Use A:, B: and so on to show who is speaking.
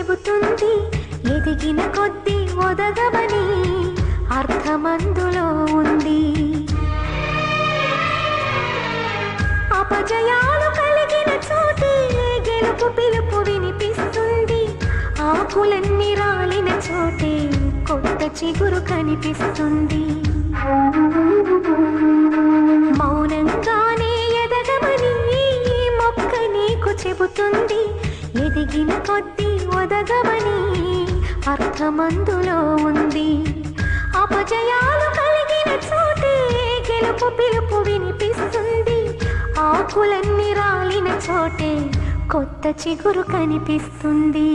A: చెబుతుంది, ఎదిగిన కొద్దీ ఒదగమని అర్థమందులో ఉంది. అపజయాలు కలిగిన చోటే గెలుపు పిలుపు వినిపిస్తుంది. ఆకులన్నీ రాలిన చోటే కొత్త చిగురు కనిపిస్తుంది. మౌనంగానే ఎదగమని మొక్క నీకు చెబుతుంది, ఎదిగిన కొద్దీ ఒదగమని అర్థమందులో ఉంది. అపజయాలు కలిగిన చోటే గెలుపు పిలుపు వినిపిస్తుంది. ఆకులన్నీ రాలిన చోటే కొత్త చిగురు కనిపిస్తుంది.